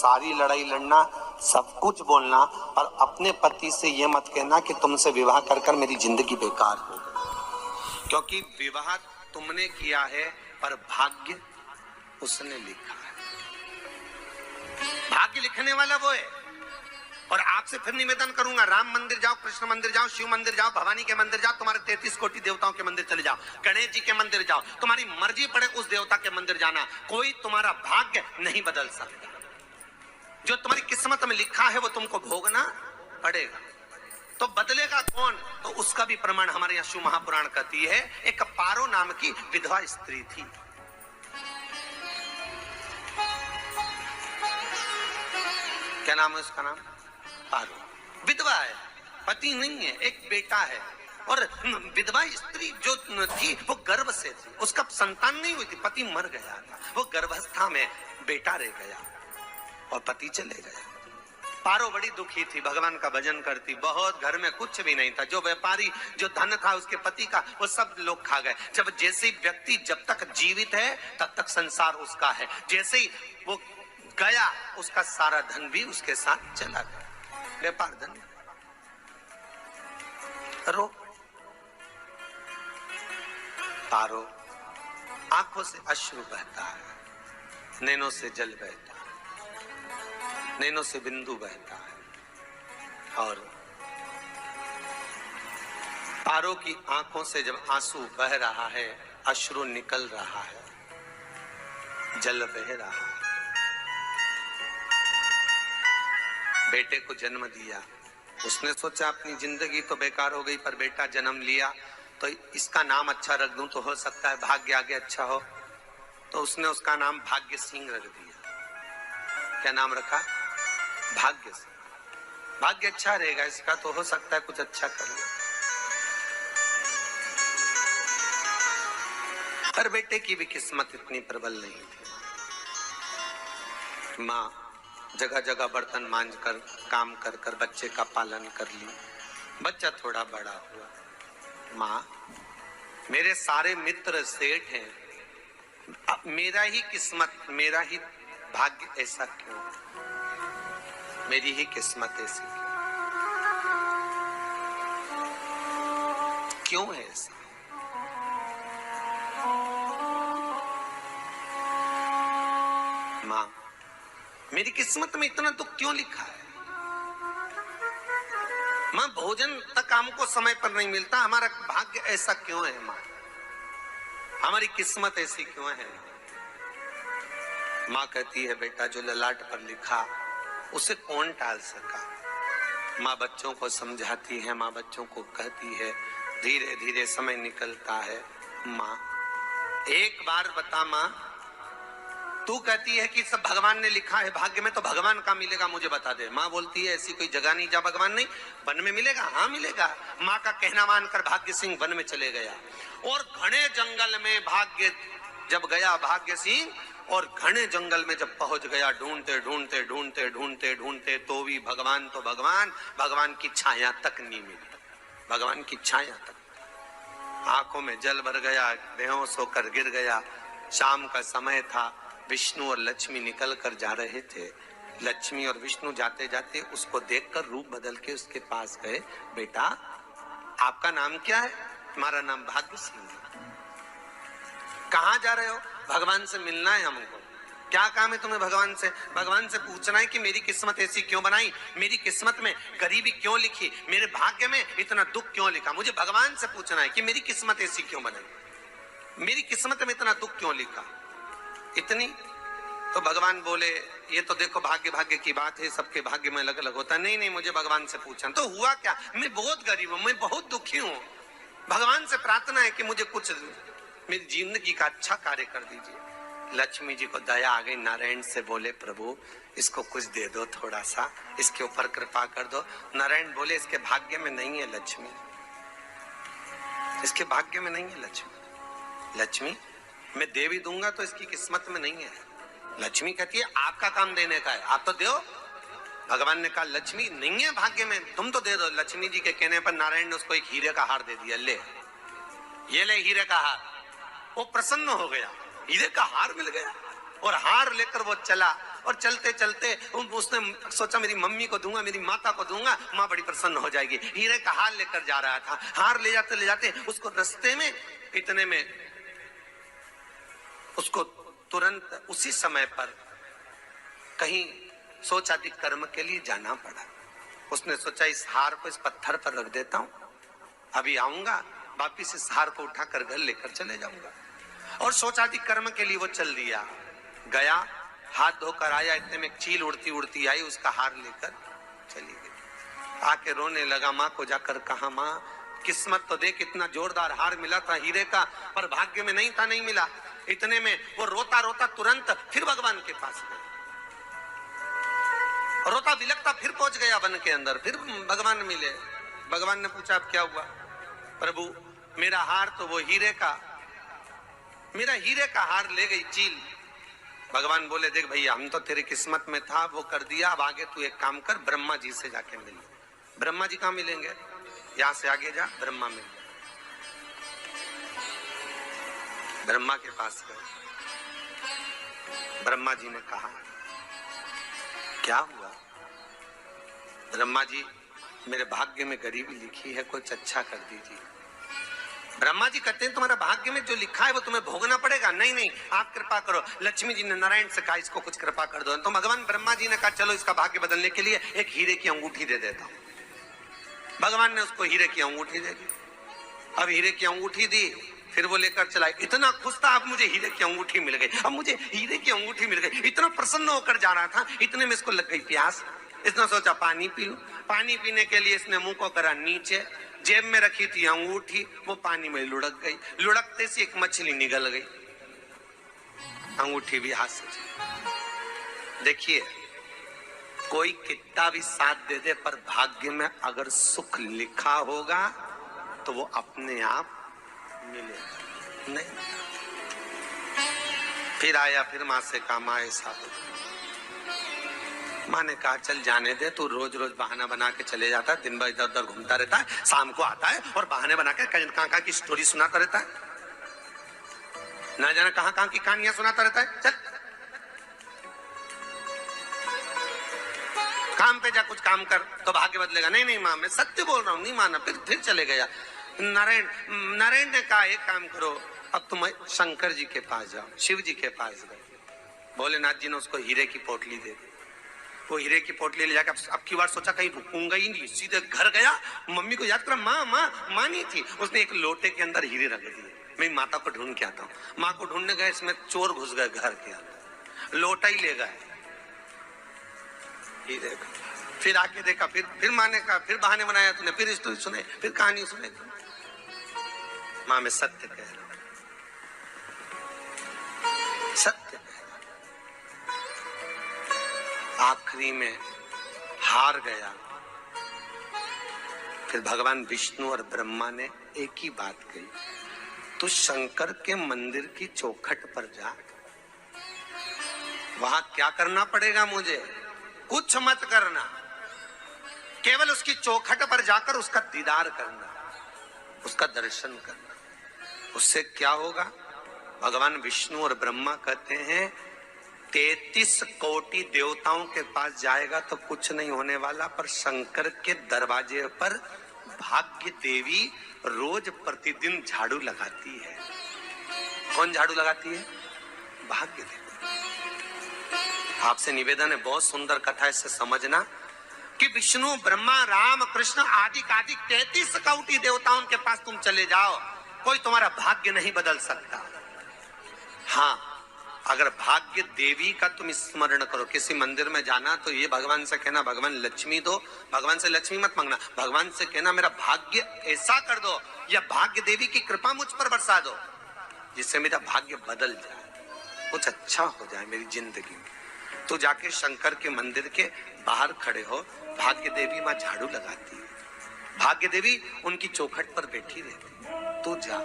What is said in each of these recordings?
सारी लड़ाई लड़ना, सब कुछ बोलना, पर अपने पति से ये मत कहना कि तुमसे विवाह कर कर मेरी जिंदगी बेकार हो गई, क्योंकि विवाह तुमने किया है पर भाग्य उसने लिखा है। भाग्य लिखने वाला वो है। और आपसे फिर निवेदन करूंगा, राम मंदिर जाओ, कृष्ण मंदिर जाओ, शिव मंदिर जाओ, भवानी के मंदिर जाओ, तुम्हारे 33 कोटि देवताओं के मंदिर चले जाओ, गणेश जी के मंदिर जाओ, तुम्हारी मर्जी पड़े उस देवता के मंदिर जाना, कोई तुम्हारा भाग्य नहीं बदल सकता। जो तुम्हारी किस्मत में लिखा है वो तुमको भोगना पड़ेगा। तो बदलेगा कौन? तो उसका भी प्रमाण हमारे यहाँ शिव महापुराण कहती है। एक पारो नाम की विधवा स्त्री थी। क्या नाम है उसका? नाम पारो। विधवा है, पति नहीं है, एक बेटा है। और विधवा स्त्री जो थी वो गर्भ से थी, उसका संतान नहीं हुई थी, पति मर गया था, वो गर्भावस्था में बेटा रह गया और पति चले गए। पारो बड़ी दुखी थी, भगवान का भजन करती बहुत, घर में कुछ भी नहीं था, जो व्यापारी जो धन था उसके पति का वो सब लोग खा गए। जब जैसे ही व्यक्ति जब तक जीवित है तब तक संसार उसका है, जैसे ही वो गया उसका सारा धन भी उसके साथ चला गया। व्यापार धन रो। पारो आंखों से अश्रु बहता है, नैनों से जल बहता है, नैनों से बिंदु बहता है। और पारो की आंखों से जब आंसू बह रहा है, अश्रु निकल रहा है, जल बह रहा है। बेटे को जन्म दिया, उसने सोचा अपनी जिंदगी तो बेकार हो गई, पर बेटा जन्म लिया तो इसका नाम अच्छा रख दूं तो हो सकता है भाग्य आगे अच्छा हो। तो उसने उसका नाम भाग्य सिंह रख दिया। क्या नाम रखा? भाग्य सिंह। भाग्य अच्छा रहेगा इसका, तो हो सकता है कुछ अच्छा कर ले। पर बेटे की भी किस्मत इतनी प्रबल नहीं थी। माँ जगह जगह बर्तन मांज कर काम कर कर बच्चे का पालन कर ली। बच्चा थोड़ा बड़ा हुआ। माँ मेरे सारे मित्र सेठ हैं, अब मेरा ही किस्मत, मेरा ही भाग्य ऐसा क्यों? मेरी ही किस्मत ऐसी क्यों है? ऐसा माँ मेरी किस्मत में इतना दुख क्यों लिखा है? माँ भोजन तक हमको समय पर नहीं मिलता, हमारा भाग्य ऐसा क्यों है? माँ हमारी किस्मत ऐसी क्यों है? माँ कहती है बेटा जो ललाट पर लिखा उसे कौन टाल सका। माँ बच्चों को समझाती है, माँ बच्चों को कहती है, धीरे धीरे समय निकलता है। माँ एक बार बता माँ, तू कहती है कि सब भगवान ने लिखा है भाग्य में, तो भगवान का मिलेगा मुझे बता दे। माँ बोलती है ऐसी कोई जगह नहीं जहाँ भगवान नहीं। वन में मिलेगा? हाँ मिलेगा। माँ का कहना मानकर भाग्य सिंह वन में चले गया और घने जंगल में भाग्य जब गया भाग्य सिंह, और घने जंगल में जब पहुंच गया, ढूंढते ढूंढते ढूंढते ढूंढते ढूंढते तो भी भगवान तो भगवान, भगवान की छाया तक नहीं मिली। भगवान की छाया तक। आंखों में जल भर गया, बेहोश होकर गिर गया। शाम का समय था, विष्णु और लक्ष्मी निकल कर जा रहे थे। लक्ष्मी और विष्णु जाते जाते उसको देखकर रूप बदल के उसके पास गए। बेटा आपका नाम क्या है? हमारा नाम भाग्य सिंह है। कहाँ जा रहे हो? भगवान से मिलना है हमको। क्या काम है तुम्हें भगवान से? भगवान से पूछना है कि मेरी किस्मत ऐसी क्यों बनाई, मेरी किस्मत में गरीबी क्यों लिखी, मेरे भाग्य में इतना दुख क्यों लिखा। मुझे भगवान से पूछना है कि मेरी किस्मत ऐसी क्यों बनाई, मेरी किस्मत में इतना दुख क्यों लिखा। इतनी तो भगवान बोले ये तो देखो भाग्य भाग्य की बात है, सबके भाग्य में अलग अलग होता है। नहीं नहीं मुझे भगवान से पूछना। तो हुआ क्या? मैं बहुत गरीब हूँ, मैं बहुत दुखी हूँ, भगवान से प्रार्थना है कि मुझे कुछ मेरी जिंदगी का अच्छा कार्य कर दीजिए। लक्ष्मी जी को दया आ गई, नारायण से बोले प्रभु इसको कुछ दे दो, थोड़ा सा इसके ऊपर कृपा कर दो। नारायण बोले इसके भाग्य में नहीं है लक्ष्मी, इसके भाग्य में नहीं है लक्ष्मी। लक्ष्मी मैं दे भी दूंगा तो इसकी किस्मत में नहीं है। लक्ष्मी कहती है आपका काम देने का है, आप तो दो। भगवान ने कहा लक्ष्मी नहीं है भाग्य में, तुम तो दे दो। लक्ष्मी जी के कहने पर नारायण ने उसको एक हीरे का हार दे दिया। ले ये ले हीरे का हार। वो प्रसन्न हो गया, हीरे का हार मिल गया। और हार लेकर वो चला और चलते चलते उसने सोचा मेरी मम्मी को दूंगा, मेरी माता को दूंगा, माँ बड़ी प्रसन्न हो जाएगी। हीरे का हार लेकर जा रहा था। हार ले जाते उसको रास्ते में इतने में उसको तुरंत उसी समय पर कहीं सोचादि कर्म के लिए जाना पड़ा। उसने सोचा इस हार को इस पत्थर पर रख देता हूं, अभी आऊंगा वापिस इस हार को उठाकर घर लेकर चले जाऊंगा। और सोचादि कर्म के लिए वो चल दिया। गया, हाथ धोकर आया, इतने में चील उड़ती उड़ती आई, उसका हार लेकर चली गई। आके रोने लगा, माँ को जाकर कहा, माँ किस्मत तो देख, इतना जोरदार हार मिला था हीरे का, पर भाग्य में नहीं था, नहीं मिला। इतने में वो रोता रोता तुरंत फिर भगवान के पास गया, रोता बिलखता फिर पहुंच गया वन के अंदर। फिर भगवान मिले। भगवान ने पूछा अब क्या हुआ? प्रभु मेरा हार तो वो हीरे का, मेरा हीरे का हार ले गई चील। भगवान बोले देख भैया, हम तो तेरी किस्मत में था, वो कर दिया, अब आगे तू एक काम कर, ब्रह्मा जी से जाके मिल। ब्रह्मा जी कहाँ मिलेंगे? यहां से आगे जा, ब्रह्मा मिल। ब्रह्मा के पास गए। ब्रह्मा जी ने कहा क्या हुआ? ब्रह्मा जी मेरे भाग्य में गरीबी लिखी है, कुछ अच्छा कर दीजिए। ब्रह्मा जी कहते हैं तुम्हारा भाग्य में जो लिखा है वो तुम्हें भोगना पड़ेगा। नहीं नहीं, आप कृपा करो। लक्ष्मी जी ने नारायण से कहा इसको कुछ कृपा कर दो। तो भगवान ब्रह्मा जी ने कहा चलो इसका भाग्य बदलने के लिए एक हीरे की अंगूठी दे देता हूं। भगवान ने उसको हीरे की अंगूठी दे दी। अब हीरे की अंगूठी दी, फिर वो लेकर चला। इतना खुश था, अब मुझे हीरे की अंगूठी मिल गई, अब मुझे हीरे की अंगूठी मिल गई। इतना प्रसन्न होकर जा रहा था, इतने में इसको लग गई प्यास। इसने सोचा पानी पी लूं। पानी पीने के लिए इसने मुंह को करा नीचे, जेब में रखी थी अंगूठी, वो पानी में लुढ़क गई। लुढ़कते से एक मछली निगल गई, अंगूठी भी हाथ से। देखिए, कोई कितना भी साथ दे दे, पर भाग्य में अगर सुख लिखा होगा तो वो अपने आप मिलेगा नहीं। फिर आया, फिर माँ से कहा माँ ऐसा हो। माँ ने कहा चल जाने दे, तू रोज रोज बहाना बना के चले जाता है, दिन भर इधर उधर घूमता रहता है, शाम को आता है और बहाने बना के कहाँ की स्टोरी सुनाता रहता है, ना जाने कहाँ की कहानियां सुनाता रहता है। चल काम पे जा, कुछ काम कर तो भाग्य बदलेगा। नहीं नहीं माँ, मैं सत्य बोल रहा हूँ। नहीं माना, फिर चले गया। नारायण ने कहा एक काम करो, अब तुम शंकर जी के पास जाओ। शिव जी के पास गए। भोलेनाथ जी ने उसको हीरे की पोटली दे दी। वो हीरे की पोटली ले जाकर अब की बार सोचा कहीं रुकूंगा ही नहीं, सीधे घर गया। मम्मी को याद करा, माँ नहीं थी। उसने एक लोटे के अंदर हीरे रख दिए। मैं माता को ढूंढ के आता हूँ। माँ को ढूंढने गए, इसमें चोर घुस गए घर के अंदर, लोटा ही ले गए हीरे का। फिर आके देखा, फिर माँ ने कहा, फिर बहाने बनाया तूने, फिर स्टोरी सुने, फिर कहानी सुने। माँ मैं सत्य कह रहा हूं, सत्य कह रहा हूं। आखिरी में हार गया। फिर भगवान विष्णु और ब्रह्मा ने एक ही बात कही, तू शंकर के मंदिर की चौखट पर जा। वहां क्या करना पड़ेगा मुझे? कुछ मत करना, केवल उसकी चौखट पर जाकर उसका दीदार करना, उसका दर्शन करना। उससे क्या होगा? भगवान विष्णु और ब्रह्मा कहते हैं 33 कोटि देवताओं के पास जाएगा तो कुछ नहीं होने वाला, पर शंकर के दरवाजे पर भाग्य देवी रोज प्रतिदिन झाड़ू लगाती है। कौन झाड़ू लगाती है? भाग्य देवी। आपसे निवेदन है, बहुत सुंदर कथा, इससे समझना कि विष्णु ब्रह्मा राम कृष्ण आदि 33 कोटि देवताओं के पास तुम चले जाओ, कोई तुम्हारा भाग्य नहीं बदल सकता। हाँ, अगर भाग्य देवी का तुम स्मरण करो, किसी मंदिर में जाना तो ये भगवान से कहना भगवान लक्ष्मी दो। भगवान से लक्ष्मी मत मांगना, भगवान से कहना मेरा भाग्य ऐसा कर दो, या भाग्य देवी की कृपा मुझ पर बरसा दो जिससे मेरा भाग्य बदल जाए, कुछ अच्छा हो जाए मेरी जिंदगी में। तो जाके शंकर के मंदिर के बाहर खड़े हो, भाग्य देवी माँ झाड़ू लगाती है, भाग्य देवी उनकी चौखट पर बैठी रहती। तू जा,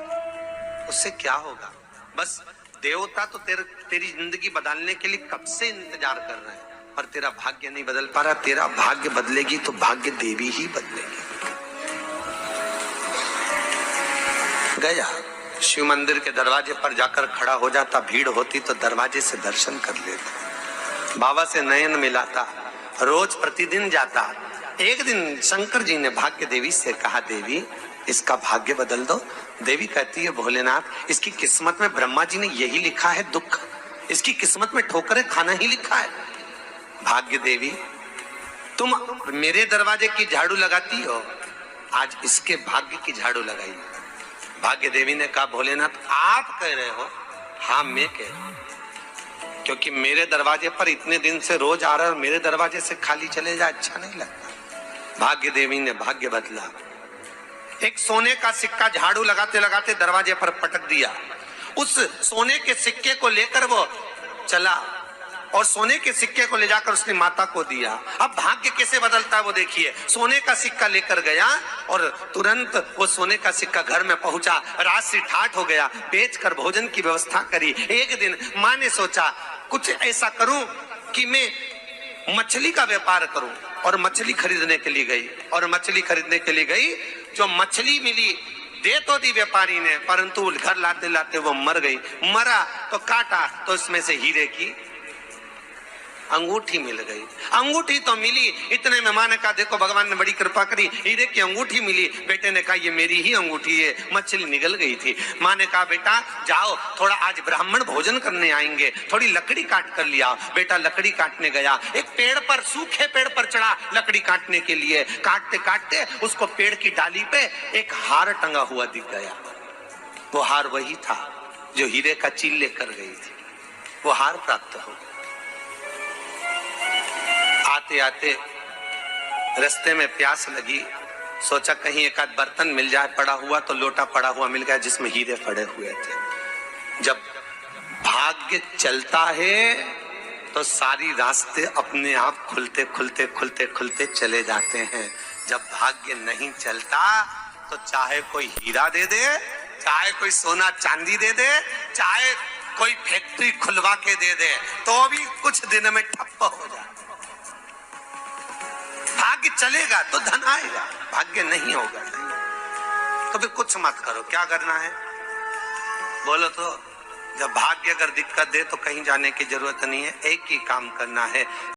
उससे क्या होगा? बस देवता तो तेरी जिंदगी बदलने के लिए कब से इंतजार कर रहे हैं, पर तेरा भाग्य नहीं बदल पा रहा। तेरा भाग्य बदलेगी तो भाग्य देवी ही बदलेगी। गया, शिव मंदिर के दरवाजे पर जाकर खड़ा हो जाता, भीड़ होती तो दरवाजे से दर्शन कर लेता। बाबा से नयन मिलाता, रोज प्रतिदिन जाता। एक दिन शंकर जी ने भाग्य देवी से कहा, देवी इसका भाग्य बदल दो। देवी कहती है, भोलेनाथ इसकी किस्मत में ब्रह्मा जी ने यही लिखा है दुख, इसकी किस्मत में ठोकरें खाना ही लिखा है। भाग्य देवी तुम मेरे दरवाजे की झाड़ू लगाती हो, आज इसके भाग्य की झाड़ू लगाई। भाग्य देवी ने कहा, भोलेनाथ आप कह रहे हो? हाँ मैं कह रहा हूं, क्योंकि मेरे दरवाजे पर इतने दिन से रोज आ रहा है और मेरे दरवाजे से खाली चले जाए अच्छा नहीं लगता। भाग्य देवी ने भाग्य बदला, एक सोने का सिक्का झाड़ू लगाते लगाते दरवाजे पर पटक दिया। उस सोने के सिक्के को लेकर वो चला और सोने के सिक्के को ले जाकर उसने माता को दिया। अब भाग्य कैसे बदलता है वो देखिए। सोने का सिक्का लेकर गया और तुरंत वो सोने का सिक्का घर में पहुंचा। रात से ठाठ हो गया, बेचकर भोजन की व्यवस्था करी। एक दिन माँ ने सोचा कुछ ऐसा करूं कि मैं मछली का व्यापार करूं, और मछली खरीदने के लिए गई। और मछली खरीदने के लिए गई, जो मछली मिली दे तो दी व्यापारी ने, परंतु घर लाते लाते वो मर गई। मरा तो काटा तो इसमें से हीरे की अंगूठी मिल गई। अंगूठी तो मिली, इतने में माँ ने कहा, देखो भगवान ने बड़ी कृपा करी, हीरे की अंगूठी मिली। बेटे ने कहा, ये मेरी ही अंगूठी है। मछली निगल गई थी। माँ ने कहा, बेटा जाओ, थोड़ा आज ब्राह्मण भोजन करने आएंगे, थोड़ी लकड़ी काट कर लिया। बेटा लकड़ी काटने गया, एक पेड़ पर, सूखे पेड़ पर चढ़ा लकड़ी काटने के लिए। काटते काटते उसको पेड़ की डाली पे एक हार टंगा हुआ दिख गया। वो हार वही था जो हीरे का चील लेकर गई थी। वो हार प्राप्त हो गया। आते आते रास्ते में प्यास लगी, सोचा कहीं एक आध बर्तन मिल जाए पड़ा हुआ, तो लोटा पड़ा हुआ मिल गया जिसमें हीरे पड़े हुए थे। जब भाग्य चलता है तो सारी रास्ते अपने आप खुलते खुलते खुलते खुलते चले जाते हैं। जब भाग्य नहीं चलता तो चाहे कोई हीरा दे दे, चाहे कोई सोना चांदी दे दे, चाहे कोई फैक्ट्री खुलवा के दे दे, तो भी कुछ दिन में ठप्प हो जाए। भाग्य चलेगा तो धन आएगा, भाग्य नहीं होगा नहीं। तो फिर कुछ मत करो, क्या करना है बोलो तो। जब भाग्य अगर दिक्कत दे तो कहीं जाने की जरूरत नहीं है, एक ही काम करना है।